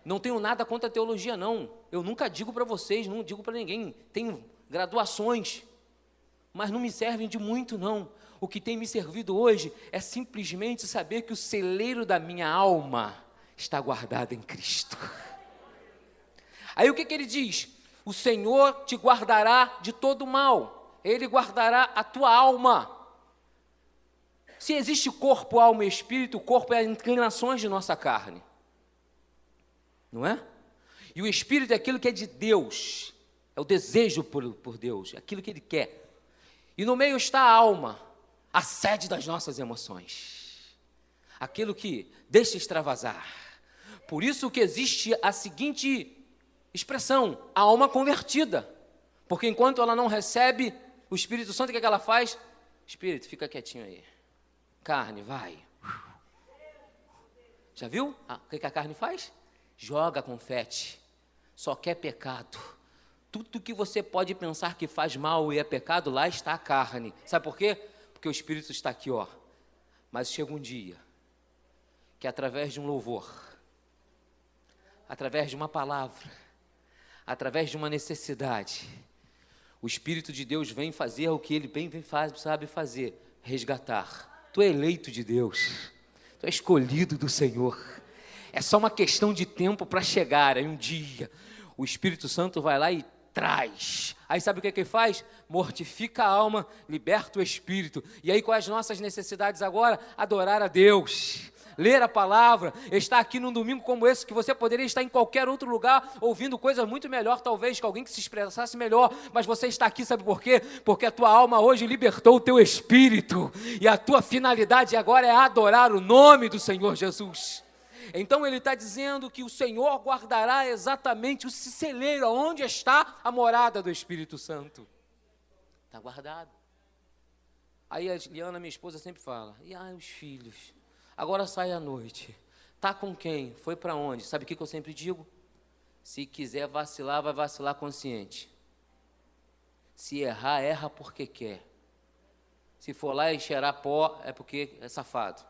Não tenho nada contra a teologia, não. Eu nunca digo para vocês, não digo para ninguém. Tenho graduações, mas não me servem de muito, não. O que tem me servido hoje é simplesmente saber que o celeiro da minha alma está guardado em Cristo. Aí o que ele diz? O Senhor te guardará de todo mal. Ele guardará a tua alma. Se existe corpo, alma e espírito, o corpo é as inclinações de nossa carne. Não é? E o espírito é aquilo que é de Deus. É o desejo por Deus, é aquilo que Ele quer. E no meio está a alma, a sede das nossas emoções, aquilo que deixa extravasar. Por isso que existe a seguinte expressão: a alma convertida. Porque enquanto ela não recebe o Espírito Santo, o que é que ela faz? Espírito, fica quietinho aí. Carne, vai. Já viu? O que a carne faz? Joga confete. Só quer pecado. Tudo que você pode pensar que faz mal e é pecado, lá está a carne. Sabe por quê? Porque o Espírito está aqui, ó. Mas chega um dia que através de um louvor, através de uma palavra, através de uma necessidade, o Espírito de Deus vem fazer o que Ele sabe fazer: resgatar. Tu é eleito de Deus, tu é escolhido do Senhor. É só uma questão de tempo para chegar. Aí um dia o Espírito Santo vai lá e traz. Aí sabe o que ele faz? Mortifica a alma, liberta o espírito. E aí, quais as nossas necessidades agora? Adorar a Deus, ler a palavra, estar aqui num domingo como esse, que você poderia estar em qualquer outro lugar, ouvindo coisas muito melhor, talvez, que alguém que se expressasse melhor, mas você está aqui, sabe por quê? Porque a tua alma hoje libertou o teu espírito, e a tua finalidade agora é adorar o nome do Senhor Jesus. Então ele está dizendo que o Senhor guardará exatamente o celeiro, onde está a morada do Espírito Santo. Está guardado. Aí a Liana, minha esposa, sempre fala: e os filhos? Agora sai à noite. Está com quem? Foi para onde? Sabe o que eu sempre digo? Se quiser vacilar, vai vacilar consciente. Se errar, erra porque quer. Se for lá e cheirar pó, é porque é safado.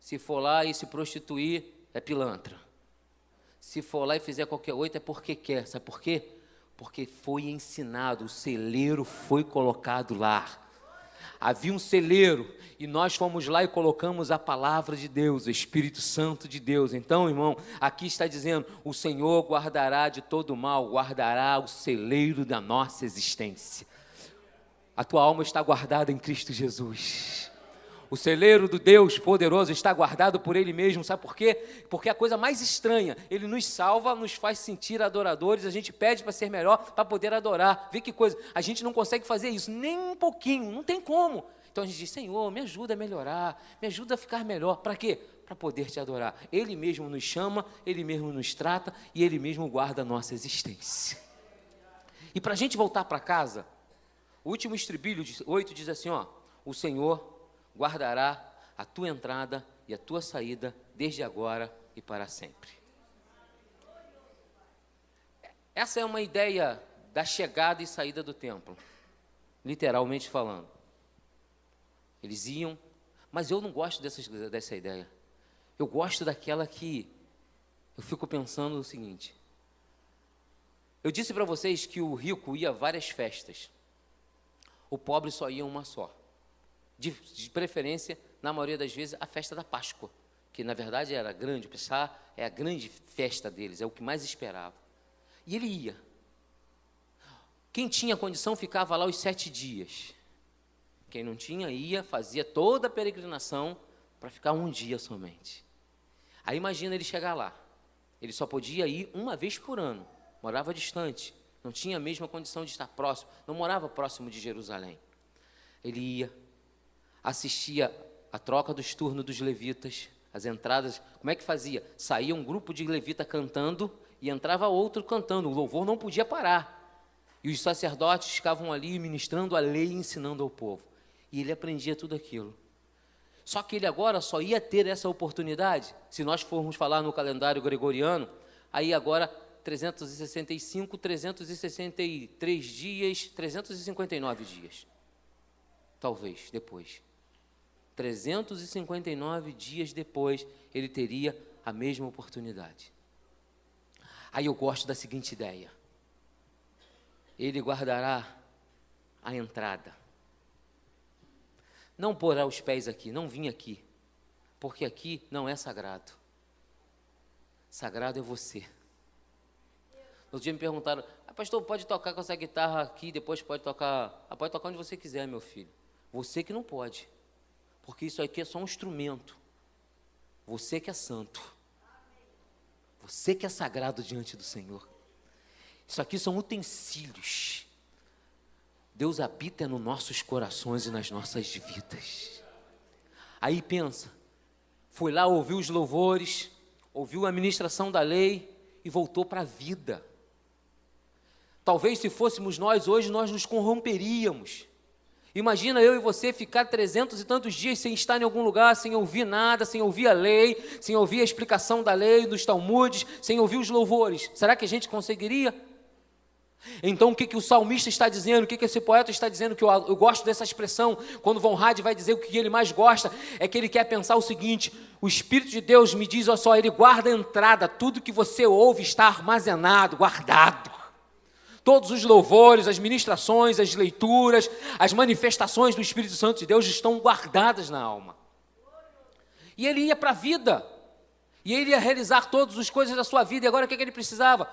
Se for lá e se prostituir, é pilantra. Se for lá e fizer qualquer outra, é porque quer. Sabe por quê? Porque foi ensinado, o celeiro foi colocado lá. Havia um celeiro e nós fomos lá e colocamos a palavra de Deus, o Espírito Santo de Deus. Então, irmão, aqui está dizendo: o Senhor guardará de todo mal, guardará o celeiro da nossa existência. A tua alma está guardada em Cristo Jesus. O celeiro do Deus poderoso está guardado por Ele mesmo. Sabe por quê? Porque a coisa mais estranha, Ele nos salva, nos faz sentir adoradores, a gente pede para ser melhor, para poder adorar. Vê que coisa, a gente não consegue fazer isso, nem um pouquinho, não tem como. Então a gente diz: Senhor, me ajuda a melhorar, me ajuda a ficar melhor. Para quê? Para poder te adorar. Ele mesmo nos chama, Ele mesmo nos trata e Ele mesmo guarda a nossa existência. E para a gente voltar para casa, o último estribilho, 8, diz assim, ó: o Senhor guardará a tua entrada e a tua saída, desde agora e para sempre. Essa é uma ideia da chegada e saída do templo, literalmente falando. Eles iam, mas eu não gosto dessa ideia. Eu gosto daquela que eu fico pensando o seguinte. Eu disse para vocês que o rico ia a várias festas. O pobre só ia uma só. De preferência, na maioria das vezes, a festa da Páscoa, que na verdade era grande, o Pessah é a grande festa deles, é o que mais esperava. E ele ia. Quem tinha condição ficava lá os 7 dias. Quem não tinha, ia, fazia toda a peregrinação para ficar um dia somente. Aí imagina ele chegar lá. Ele só podia ir uma vez por ano. Morava distante. Não tinha a mesma condição de estar próximo. Não morava próximo de Jerusalém. Ele ia, assistia a troca dos turnos dos levitas, as entradas. Como é que fazia? Saía um grupo de levita cantando e entrava outro cantando. O louvor não podia parar. E os sacerdotes ficavam ali ministrando a lei e ensinando ao povo. E ele aprendia tudo aquilo. Só que ele agora só ia ter essa oportunidade, se nós formos falar no calendário gregoriano, aí agora 365, 363 dias, 359 dias. Talvez, depois. 359 dias depois, ele teria a mesma oportunidade. Aí eu gosto da seguinte ideia. Ele guardará a entrada. Não porá os pés aqui, não vim aqui, porque aqui não é sagrado. Sagrado é você. Outro dia me perguntaram, pastor, pode tocar com essa guitarra aqui, depois pode tocar onde você quiser, meu filho. Você que não pode, porque isso aqui é só um instrumento. Você que é santo. Você que é sagrado diante do Senhor. Isso aqui são utensílios. Deus habita nos nossos corações e nas nossas vidas. Aí pensa, foi lá, ouviu os louvores, ouviu a ministração da lei e voltou para a vida. Talvez se fôssemos nós hoje, nós nos corromperíamos. Imagina eu e você ficar 300 e tantos dias sem estar em algum lugar, sem ouvir nada, sem ouvir a lei, sem ouvir a explicação da lei, dos talmudes, sem ouvir os louvores. Será que a gente conseguiria? Então o que o salmista está dizendo, o que esse poeta está dizendo, que eu gosto dessa expressão, quando Von Rad vai dizer o que ele mais gosta, é que ele quer pensar o seguinte, o Espírito de Deus me diz, olha só, ele guarda a entrada, tudo que você ouve está armazenado, guardado. Todos os louvores, as ministrações, as leituras, as manifestações do Espírito Santo de Deus estão guardadas na alma. E ele ia para a vida, e ele ia realizar todas as coisas da sua vida, e agora o que ele precisava?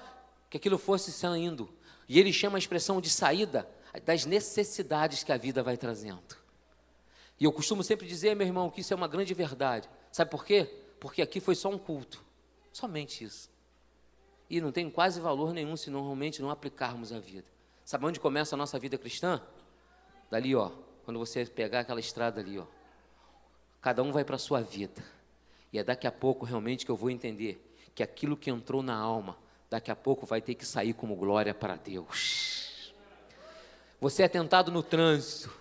Que aquilo fosse saindo. E ele chama a expressão de saída das necessidades que a vida vai trazendo. E eu costumo sempre dizer, meu irmão, que isso é uma grande verdade. Sabe por quê? Porque aqui foi só um culto. Somente isso. E não tem quase valor nenhum se normalmente não aplicarmos a vida. Sabe onde começa a nossa vida cristã? Dali, ó. Quando você pegar aquela estrada ali, ó. Cada um vai para a sua vida. E é daqui a pouco realmente que eu vou entender que aquilo que entrou na alma, daqui a pouco vai ter que sair como glória para Deus. Você é tentado no trânsito.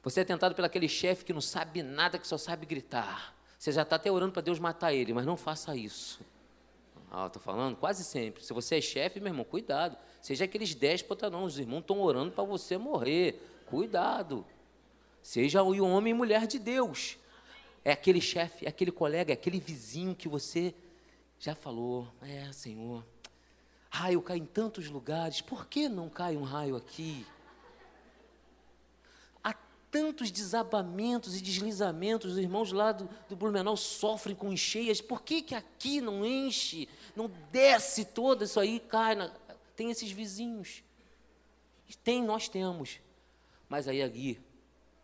Você é tentado pelo aquele chefe que não sabe nada, que só sabe gritar. Você já está até orando para Deus matar ele, mas não faça isso. Estou falando quase sempre. Se você é chefe, meu irmão, cuidado. Seja aqueles déspotas não, os irmãos estão orando para você morrer. Cuidado. Seja o homem e mulher de Deus. É aquele chefe, é aquele colega, é aquele vizinho que você já falou, Senhor, raio cai em tantos lugares, por que não cai um raio aqui? Há tantos desabamentos e deslizamentos, os irmãos lá do Blumenau sofrem com encheias, por que aqui não enche, não desce todo isso aí, cai, tem esses vizinhos, nós temos, mas aí aqui,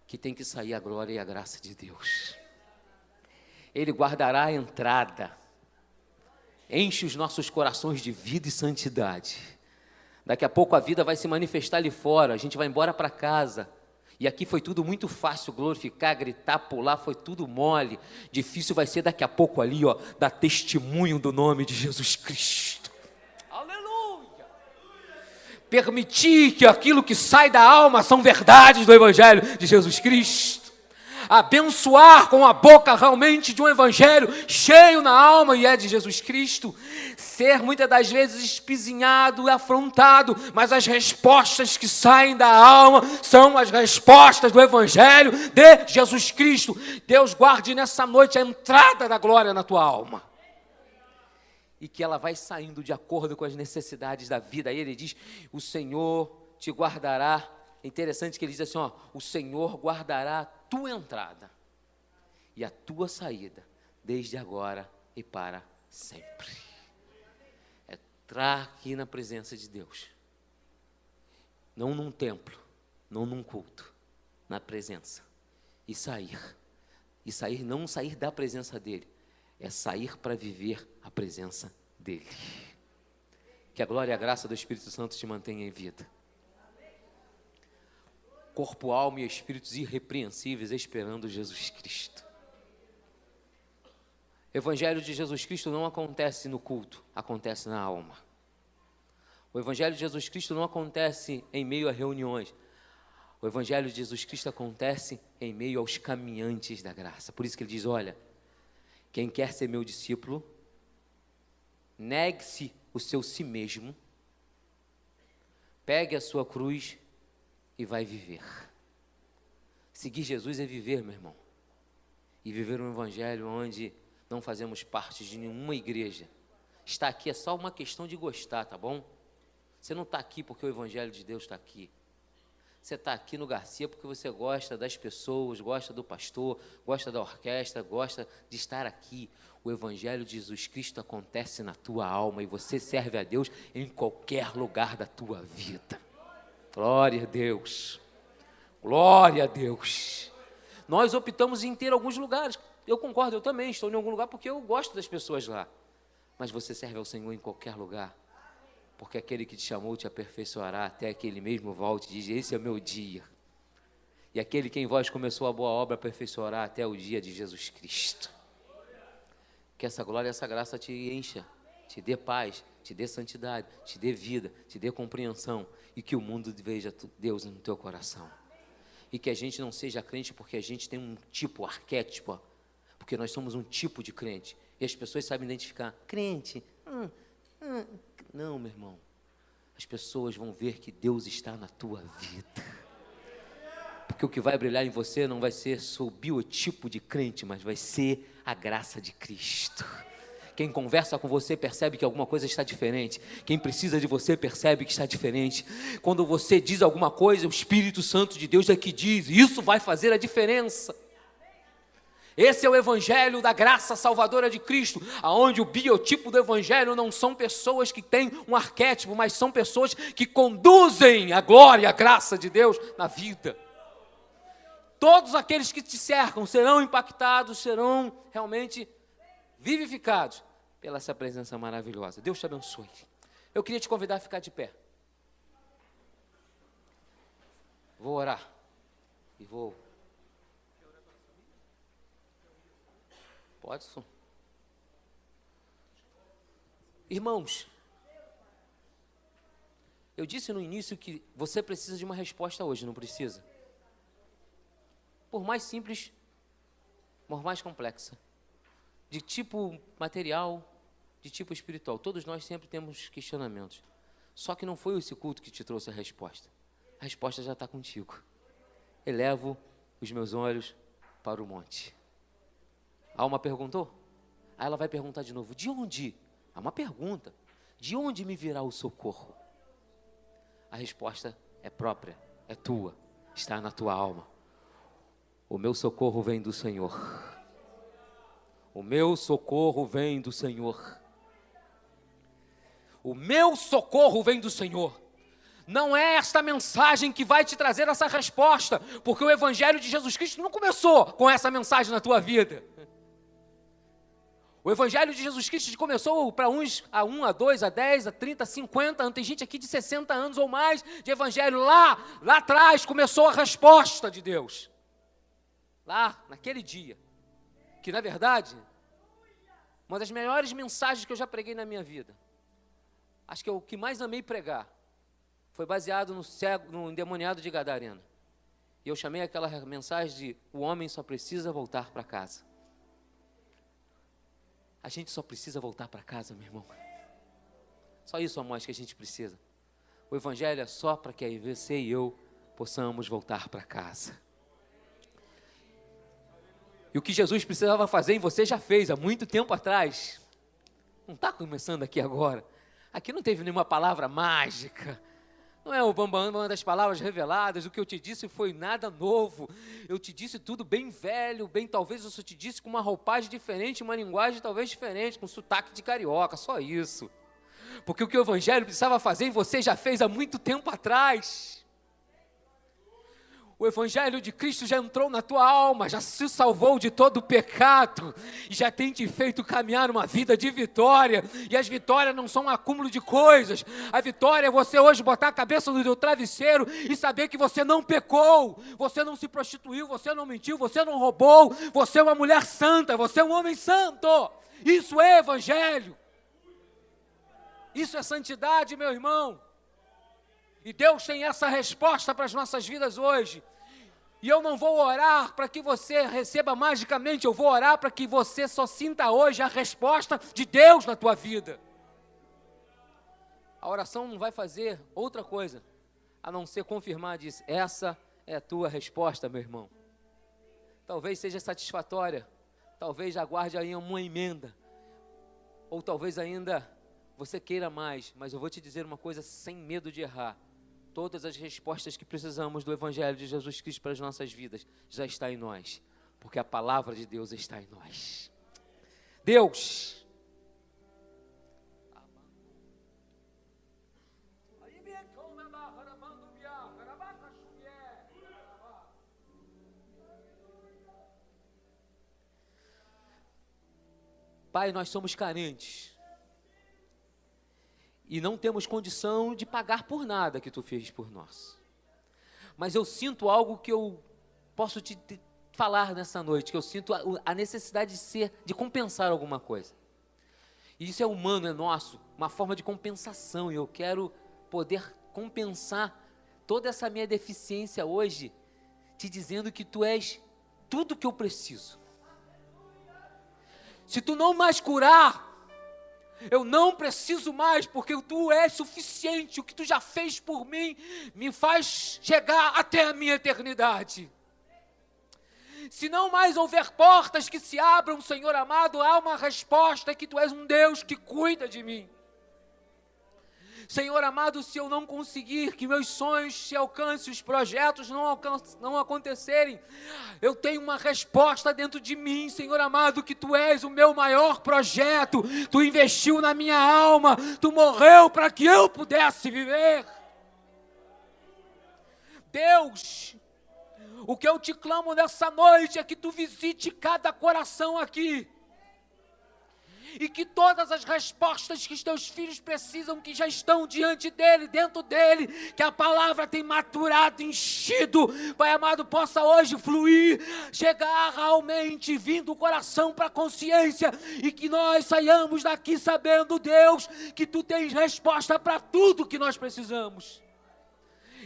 que tem que sair a glória e a graça de Deus. Ele guardará a entrada, enche os nossos corações de vida e santidade. Daqui a pouco a vida vai se manifestar ali fora, a gente vai embora para casa. E aqui foi tudo muito fácil, glorificar, gritar, pular, foi tudo mole. Difícil vai ser daqui a pouco ali, ó, dar testemunho do nome de Jesus Cristo. Aleluia! Permitir que aquilo que sai da alma são verdades do Evangelho de Jesus Cristo. abençoar com a boca realmente de um evangelho cheio na alma, e é de Jesus Cristo, ser muitas das vezes espizinhado e afrontado, mas as respostas que saem da alma são as respostas do evangelho de Jesus Cristo. Deus guarde nessa noite a entrada da glória na tua alma, e que ela vai saindo de acordo com as necessidades da vida. Aí ele diz, o Senhor te guardará. É interessante que ele diz assim, ó, o Senhor guardará a tua entrada e a tua saída, desde agora e para sempre. É entrar aqui na presença de Deus, não num templo, não num culto, na presença, e sair, não sair da presença dele, é sair para viver a presença dele. Que a glória e a graça do Espírito Santo te mantenha em vida. Corpo, alma e espíritos irrepreensíveis esperando Jesus Cristo. O Evangelho de Jesus Cristo não acontece no culto, acontece na alma. O Evangelho de Jesus Cristo não acontece em meio a reuniões. O Evangelho de Jesus Cristo acontece em meio aos caminhantes da graça. Por isso que ele diz, olha, quem quer ser meu discípulo, negue-se o seu si mesmo, pegue a sua cruz e vai viver. Seguir Jesus é viver, meu irmão. E viver um evangelho onde não fazemos parte de nenhuma igreja. Estar aqui é só uma questão de gostar, tá bom? Você não está aqui porque o evangelho de Deus está aqui. Você está aqui no Garcia porque você gosta das pessoas, gosta do pastor, gosta da orquestra, gosta de estar aqui. O evangelho de Jesus Cristo acontece na tua alma e você serve a Deus em qualquer lugar da tua vida. Glória a Deus, glória a Deus. Nós optamos em ter alguns lugares, eu concordo, eu também estou em algum lugar porque eu gosto das pessoas lá, mas você serve ao Senhor em qualquer lugar, porque aquele que te chamou te aperfeiçoará até que Ele mesmo volte e diz, esse é o meu dia, e aquele que em vós começou a boa obra aperfeiçoará até o dia de Jesus Cristo. Que essa glória e essa graça te encha, te dê paz, te dê santidade, te dê vida, te dê compreensão, e que o mundo veja Deus no teu coração. E que a gente não seja crente porque a gente tem um tipo, arquétipo, porque nós somos um tipo de crente, e as pessoas sabem identificar, crente, não, meu irmão, as pessoas vão ver que Deus está na tua vida, porque o que vai brilhar em você não vai ser o biotipo de crente, mas vai ser a graça de Cristo. Quem conversa com você percebe que alguma coisa está diferente. Quem precisa de você percebe que está diferente. Quando você diz alguma coisa, o Espírito Santo de Deus é que diz. Isso vai fazer a diferença. Esse é o Evangelho da graça salvadora de Cristo, aonde o biotipo do Evangelho não são pessoas que têm um arquétipo, mas são pessoas que conduzem a glória e a graça de Deus na vida. Todos aqueles que te cercam serão impactados, serão realmente vivificados pela essa presença maravilhosa. Deus te abençoe. Eu queria te convidar a ficar de pé. Vou orar. E vou. Pode, sim. Irmãos, eu disse no início que você precisa de uma resposta hoje, não precisa? Por mais simples, por mais complexa. De tipo material, de tipo espiritual. Todos nós sempre temos questionamentos. Só que não foi esse culto que te trouxe a resposta. A resposta já está contigo. Elevo os meus olhos para o monte. A alma perguntou? Aí ela vai perguntar de novo, de onde? Há uma pergunta. De onde me virá o socorro? A resposta é própria, é tua, está na tua alma. O meu socorro vem do Senhor. O meu socorro vem do Senhor. O meu socorro vem do Senhor. Não é esta mensagem que vai te trazer essa resposta, porque o Evangelho de Jesus Cristo não começou com essa mensagem na tua vida. O Evangelho de Jesus Cristo começou para uns a 1, a 2, a 10, a 30, a 50 anos. Tem gente aqui de 60 anos ou mais de Evangelho. Lá atrás começou a resposta de Deus. Lá, naquele dia. Que, na verdade, uma das melhores mensagens que eu já preguei na minha vida, acho que é o que mais amei pregar, foi baseado no cego, no endemoniado de Gadareno. E eu chamei aquela mensagem de o homem só precisa voltar para casa. A gente só precisa voltar para casa, meu irmão. Só isso, amós, que a gente precisa. O evangelho é só para que aí você e eu possamos voltar para casa. E o que Jesus precisava fazer em você já fez há muito tempo atrás. Não está começando aqui agora. Aqui não teve nenhuma palavra mágica. Não é o bambam das palavras reveladas. O que eu te disse foi nada novo. Eu te disse tudo bem velho, bem talvez eu só te disse com uma roupagem diferente, uma linguagem talvez diferente, com sotaque de carioca, só isso. Porque o que o evangelho precisava fazer em você já fez há muito tempo atrás. O evangelho de Cristo já entrou na tua alma, já se salvou de todo o pecado e já tem te feito caminhar uma vida de vitória. E as vitórias não são um acúmulo de coisas. A vitória é você hoje botar a cabeça no teu travesseiro e saber que você não pecou, você não se prostituiu, você não mentiu, você não roubou, você é uma mulher santa, você é um homem santo. Isso é evangelho. Isso é santidade, meu irmão. E Deus tem essa resposta para as nossas vidas hoje. E eu não vou orar para que você receba magicamente, eu vou orar para que você só sinta hoje a resposta de Deus na tua vida. A oração não vai fazer outra coisa, a não ser confirmar disso. Essa é a tua resposta, meu irmão. Talvez seja satisfatória, talvez aguarde aí uma emenda, ou talvez ainda você queira mais, mas eu vou te dizer uma coisa sem medo de errar. Todas as respostas que precisamos do Evangelho de Jesus Cristo para as nossas vidas já está em nós, porque a palavra de Deus está em nós. Deus, Pai, nós somos carentes. E não temos condição de pagar por nada que Tu fez por nós. Mas eu sinto algo que eu posso te falar nessa noite, que eu sinto a necessidade de compensar alguma coisa. E isso é humano, é nosso, uma forma de compensação. E eu quero poder compensar toda essa minha deficiência hoje, te dizendo que Tu és tudo que eu preciso. Se Tu não mais curar, eu não preciso mais, porque Tu és suficiente. O que Tu já fez por mim me faz chegar até a minha eternidade. Se não mais houver portas que se abram, Senhor amado, há uma resposta que Tu és um Deus que cuida de mim. Senhor amado, se eu não conseguir que meus sonhos se alcancem, os projetos não acontecerem, eu tenho uma resposta dentro de mim, Senhor amado, que Tu és o meu maior projeto. Tu investiu na minha alma, Tu morreu para que eu pudesse viver. Deus, o que eu te clamo nessa noite é que Tu visite cada coração aqui. E que todas as respostas que os Teus filhos precisam, que já estão diante dEle, dentro dEle, que a palavra tem maturado, enchido, Pai amado, possa hoje fluir, chegar realmente, vindo do coração para a consciência, e que nós saiamos daqui sabendo, Deus, que Tu tens resposta para tudo que nós precisamos.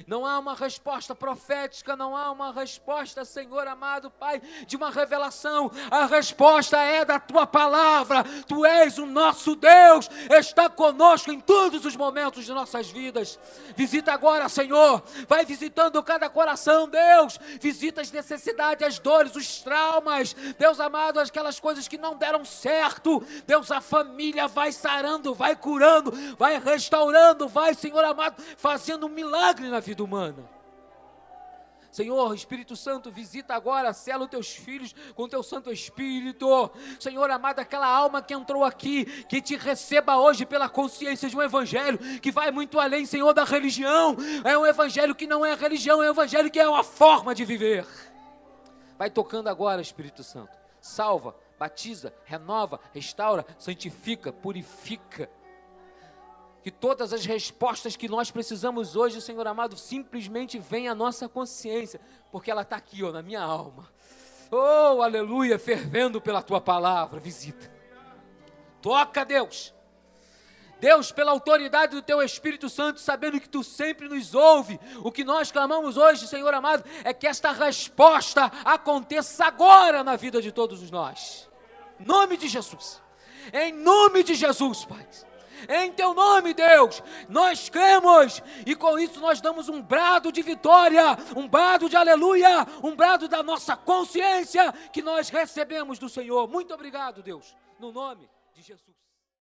Não há uma resposta profética, não há uma resposta, Senhor amado Pai, de uma revelação. A resposta é da Tua palavra. Tu és o nosso Deus, está conosco em todos os momentos de nossas vidas. Visita agora, Senhor, vai visitando cada coração, Deus. Visita as necessidades, as dores, os traumas, Deus amado, aquelas coisas que não deram certo. Deus, a família vai sarando, vai curando, vai restaurando, vai, Senhor amado, fazendo um milagre na vida humana. Senhor, Espírito Santo, visita agora, sela os Teus filhos com Teu Santo Espírito. Senhor amado, aquela alma que entrou aqui, que te receba hoje pela consciência de um evangelho que vai muito além, Senhor, da religião. É um evangelho que não é religião, é um evangelho que é uma forma de viver. Vai tocando agora, Espírito Santo. Salva, batiza, renova, restaura, santifica, purifica. Que todas as respostas que nós precisamos hoje, Senhor amado, simplesmente venham à nossa consciência, porque ela está aqui, ó, na minha alma. Oh, aleluia, fervendo pela Tua palavra. Visita. Toca, Deus. Deus, pela autoridade do Teu Espírito Santo, sabendo que Tu sempre nos ouve, o que nós clamamos hoje, Senhor amado, é que esta resposta aconteça agora na vida de todos nós. Em nome de Jesus. Em nome de Jesus, Pai. Em Teu nome, Deus, nós cremos, e com isso nós damos um brado de vitória, um brado de aleluia, um brado da nossa consciência que nós recebemos do Senhor. Muito obrigado, Deus, no nome de Jesus.